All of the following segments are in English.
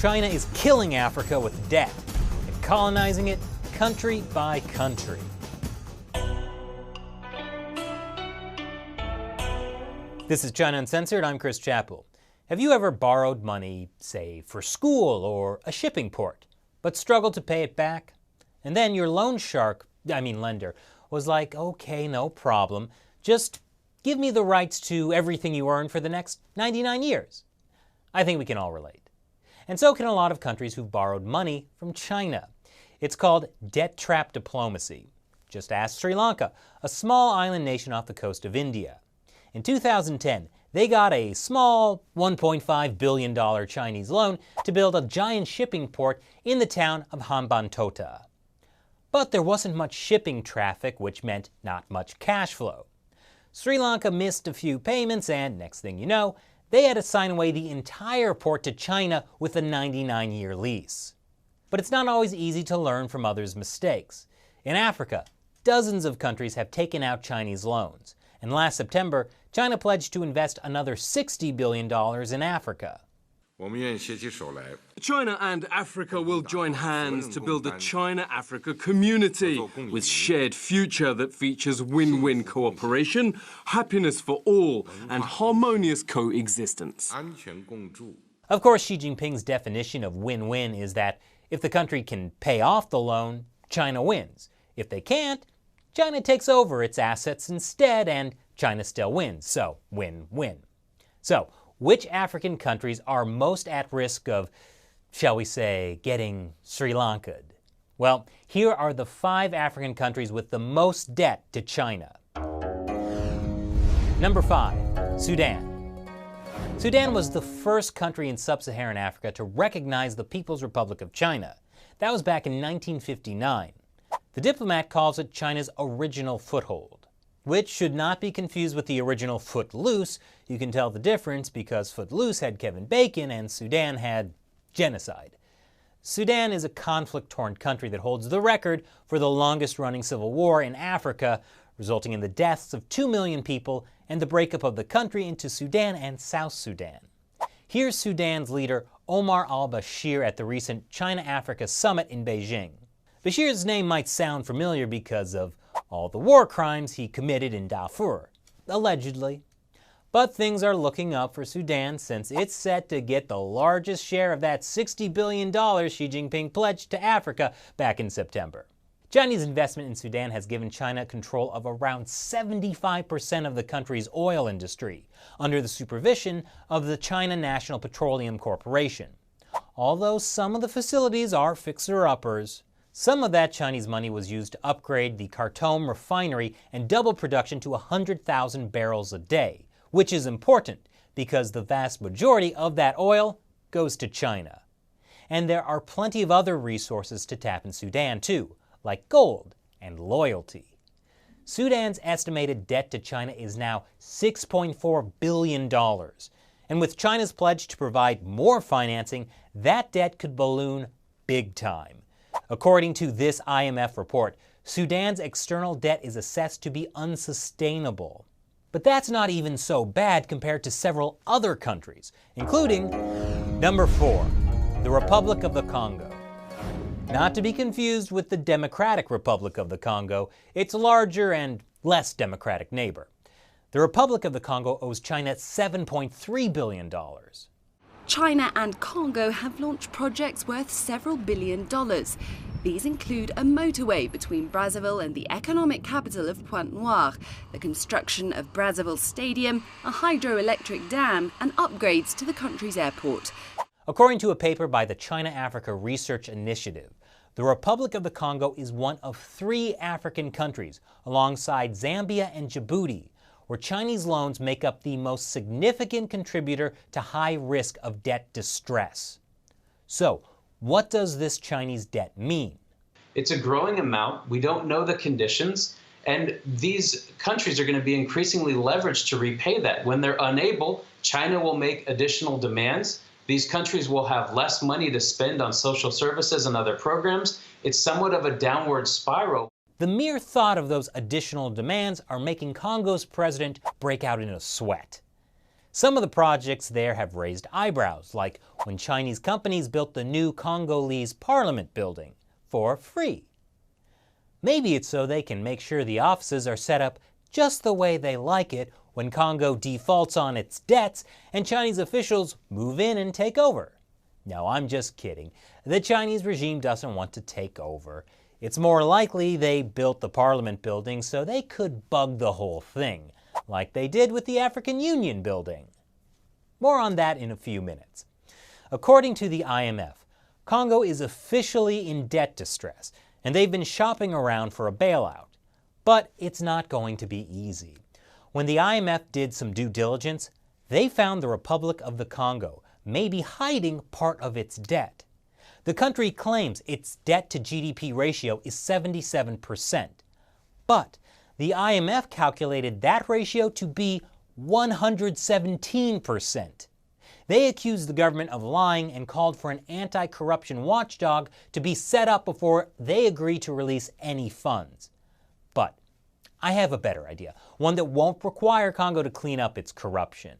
China is killing Africa with debt and colonizing it country by country. This is China Uncensored. I'm Chris Chappell. Have you ever borrowed money, say, for school or a shipping port, but struggled to pay it back? And then your lender, was like, okay, no problem. Just give me the rights to everything you earn for the next 99 years. I think we can all relate. And so can a lot of countries who've borrowed money from China. It's called debt trap diplomacy. Just ask Sri Lanka, a small island nation off the coast of India. In 2010, they got a small $1.5 billion Chinese loan to build a giant shipping port in the town of Hambantota. But there wasn't much shipping traffic, which meant not much cash flow. Sri Lanka missed a few payments, and next thing you know, they had to sign away the entire port to China with a 99-year lease. But it's not always easy to learn from others' mistakes. In Africa, dozens of countries have taken out Chinese loans. And last September, China pledged to invest another $60 billion in Africa. China and Africa will join hands to build a China-Africa community with shared future that features win-win cooperation, happiness for all, and harmonious coexistence. Of course, Xi Jinping's definition of win-win is that if the country can pay off the loan, China wins. If they can't, China takes over its assets instead, and China still wins. So, win-win. So, which African countries are most at risk of, shall we say, getting Sri Lanka'd? Well, here are the 5 African countries with the most debt to China. Number 5, Sudan. Sudan was the first country in sub-Saharan Africa to recognize the People's Republic of China. That was back in 1959. The diplomat calls it China's original foothold, which should not be confused with the original Footloose. You can tell the difference because Footloose had Kevin Bacon and Sudan had genocide. Sudan is a conflict-torn country that holds the record for the longest-running civil war in Africa, resulting in the deaths of 2 million people and the breakup of the country into Sudan and South Sudan. Here's Sudan's leader Omar al-Bashir at the recent China-Africa summit in Beijing. Bashir's name might sound familiar because of all the war crimes he committed in Darfur, allegedly. But things are looking up for Sudan since it's set to get the largest share of that $60 billion Xi Jinping pledged to Africa back in September. Chinese investment in Sudan has given China control of around 75% of the country's oil industry, under the supervision of the China National Petroleum Corporation. Although some of the facilities are fixer-uppers, some of that Chinese money was used to upgrade the Khartoum refinery and double production to 100,000 barrels a day, which is important because the vast majority of that oil goes to China. And there are plenty of other resources to tap in Sudan too, like gold and loyalty. Sudan's estimated debt to China is now $6.4 billion. And with China's pledge to provide more financing, that debt could balloon big time. According to this IMF report, Sudan's external debt is assessed to be unsustainable. But that's not even so bad compared to several other countries, including number 4, the Republic of the Congo. Not to be confused with the Democratic Republic of the Congo, its larger and less democratic neighbor. The Republic of the Congo owes China $7.3 billion. China and Congo have launched projects worth several $billion. These include a motorway between Brazzaville and the economic capital of Pointe-Noire, the construction of Brazzaville Stadium, a hydroelectric dam, and upgrades to the country's airport. According to a paper by the China-Africa Research Initiative, the Republic of the Congo is one of 3 African countries, alongside Zambia and Djibouti, where Chinese loans make up the most significant contributor to high risk of debt distress. So, what does this Chinese debt mean? It's a growing amount. We don't know the conditions. And these countries are going to be increasingly leveraged to repay that. When they're unable, China will make additional demands. These countries will have less money to spend on social services and other programs. It's somewhat of a downward spiral. The mere thought of those additional demands are making Congo's president break out in a sweat. Some of the projects there have raised eyebrows, like when Chinese companies built the new Congolese parliament building for free. Maybe it's so they can make sure the offices are set up just the way they like it when Congo defaults on its debts and Chinese officials move in and take over. No, I'm just kidding. The Chinese regime doesn't want to take over. It's more likely they built the parliament building so they could bug the whole thing, like they did with the African Union building. More on that in a few minutes. According to the IMF, Congo is officially in debt distress, and they've been shopping around for a bailout. But it's not going to be easy. When the IMF did some due diligence, they found the Republic of the Congo may be hiding part of its debt. The country claims its debt to GDP ratio is 77%. But the IMF calculated that ratio to be 117%. They accused the government of lying and called for an anti-corruption watchdog to be set up before they agree to release any funds. But I have a better idea, one that won't require Congo to clean up its corruption.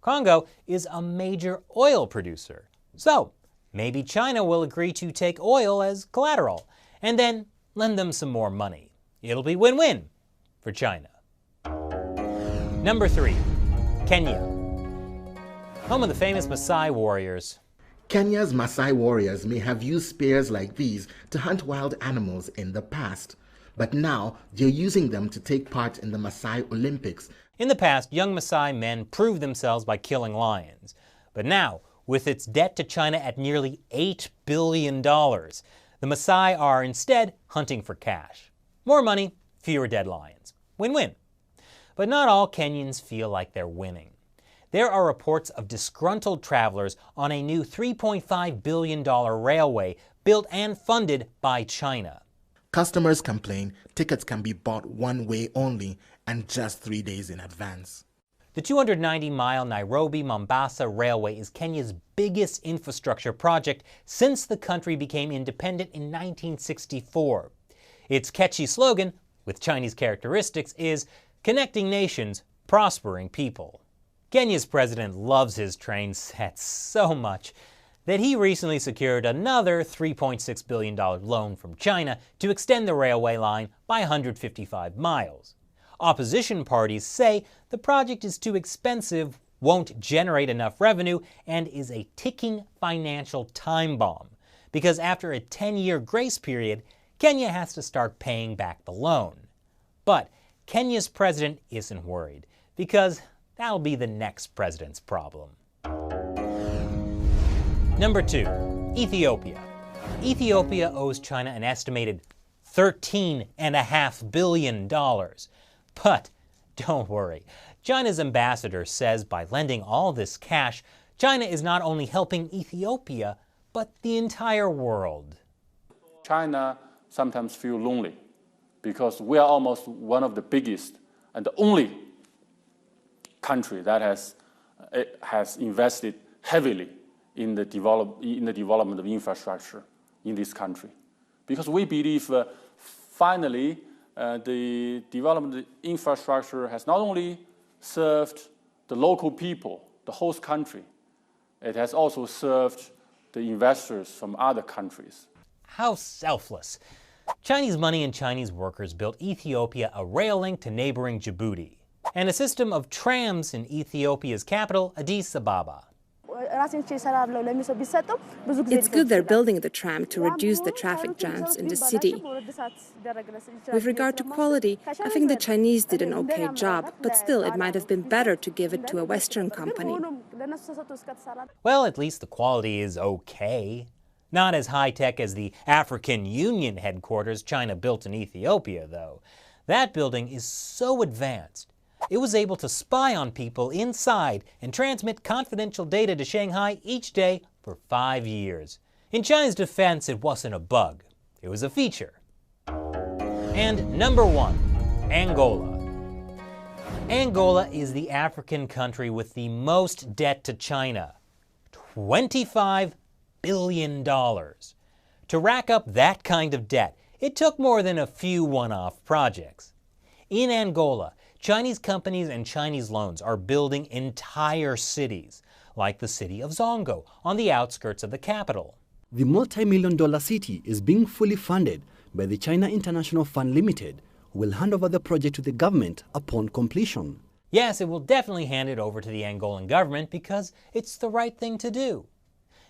Congo is a major oil producer, so maybe China will agree to take oil as collateral and then lend them some more money. It'll be win-win for China. Number 3, Kenya. Home of the famous Maasai warriors. Kenya's Maasai warriors may have used spears like these to hunt wild animals in the past, but now they're using them to take part in the Maasai Olympics. In the past, young Maasai men proved themselves by killing lions. But now, with its debt to China at nearly $8 billion, the Maasai are instead hunting for cash. More money, fewer dead lions. Win-win. But not all Kenyans feel like they're winning. There are reports of disgruntled travelers on a new $3.5 billion railway built and funded by China. Customers complain tickets can be bought one way only and just 3 days in advance. The 290-mile Nairobi-Mombasa Railway is Kenya's biggest infrastructure project since the country became independent in 1964. Its catchy slogan, with Chinese characteristics, is "Connecting nations, prospering people." Kenya's president loves his train sets so much that he recently secured another $3.6 billion loan from China to extend the railway line by 155 miles. Opposition parties say the project is too expensive, won't generate enough revenue, and is a ticking financial time bomb, because after a 10-year grace period, Kenya has to start paying back the loan. But Kenya's president isn't worried, because that'll be the next president's problem. Number 2, Ethiopia. Ethiopia owes China an estimated $13.5 billion. But don't worry, China's ambassador says by lending all this cash, China is not only helping Ethiopia, but the entire world. China sometimes feels lonely because we are almost one of the biggest and the only country that has invested heavily in the development of infrastructure in this country. Because we believe finally the development of infrastructure has not only served the local people, the host country, it has also served the investors from other countries. How selfless. Chinese money and Chinese workers built Ethiopia a rail link to neighboring Djibouti, and a system of trams in Ethiopia's capital, Addis Ababa. It's good they're building the tram to reduce the traffic jams in the city. With regard to quality, I think the Chinese did an okay job, but still it might have been better to give it to a Western company. Well, at least the quality is okay. Not as high-tech as the African Union headquarters China built in Ethiopia, though. That building is so advanced, it was able to spy on people inside and transmit confidential data to Shanghai each day for 5 years. In China's defense, it wasn't a bug. It was a feature. And number 1, Angola. Angola is the African country with the most debt to China, $25 billion. To rack up that kind of debt, it took more than a few one-off projects. In Angola, Chinese companies and Chinese loans are building entire cities, like the city of Zongo on the outskirts of the capital. The multi-million-dollar city is being fully funded by the China International Fund Limited, who will hand over the project to the government upon completion. Yes, it will definitely hand it over to the Angolan government because it's the right thing to do.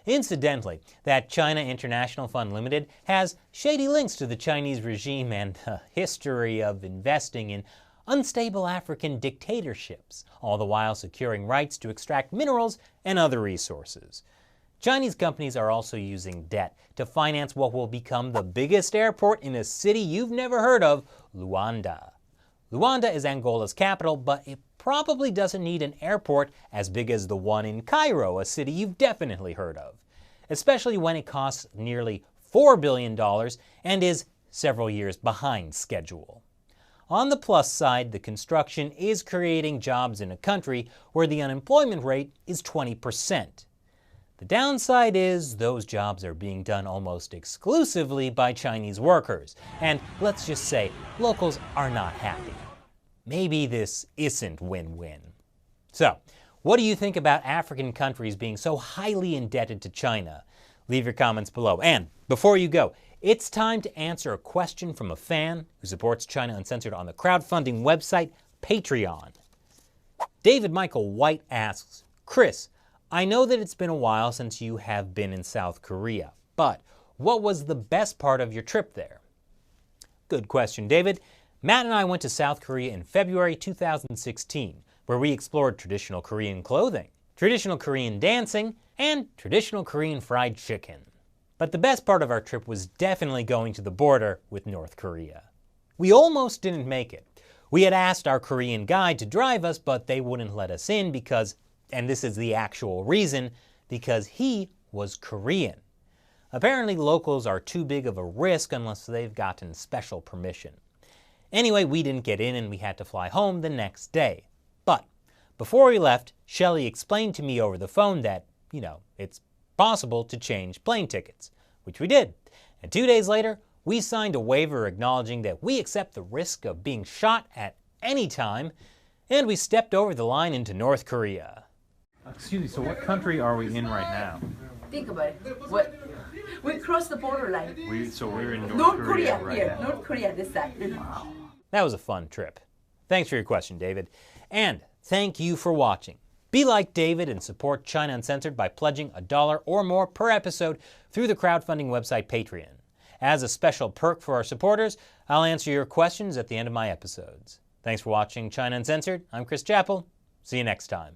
Incidentally, that China International Fund Limited has shady links to the Chinese regime and a history of investing in unstable African dictatorships, all the while securing rights to extract minerals and other resources. Chinese companies are also using debt to finance what will become the biggest airport in a city you've never heard of, Luanda. Luanda is Angola's capital, but it probably doesn't need an airport as big as the one in Cairo, a city you've definitely heard of, especially when it costs nearly $4 billion and is several years behind schedule. On the plus side, the construction is creating jobs in a country where the unemployment rate is 20%. The downside is those jobs are being done almost exclusively by Chinese workers, and let's just say locals are not happy. Maybe this isn't win-win. So, what do you think about African countries being so highly indebted to China? Leave your comments below. And before you go, it's time to answer a question from a fan who supports China Uncensored on the crowdfunding website Patreon. David Michael White asks, Chris, I know that it's been a while since you have been in South Korea, but what was the best part of your trip there? Good question, David. Matt and I went to South Korea in February 2016, where we explored traditional Korean clothing, traditional Korean dancing, and traditional Korean fried chicken. But the best part of our trip was definitely going to the border with North Korea. We almost didn't make it. We had asked our Korean guide to drive us, but they wouldn't let us in because, and this is the actual reason, because he was Korean. Apparently locals are too big of a risk unless they've gotten special permission. Anyway, we didn't get in and we had to fly home the next day. But before we left, Shelley explained to me over the phone that, it's possible to change plane tickets, which we did. And 2 days later, we signed a waiver acknowledging that we accept the risk of being shot at any time, and we stepped over the line into North Korea. Excuse me, so what country are we in right now? Think about it. What? We crossed the borderline. We're in North Korea right here. now. North Korea this side. Wow. That was a fun trip. Thanks for your question, David. And thank you for watching. Be like David and support China Uncensored by pledging $1 or more per episode through the crowdfunding website Patreon. As a special perk for our supporters, I'll answer your questions at the end of my episodes. Thanks for watching China Uncensored. I'm Chris Chappell. See you next time.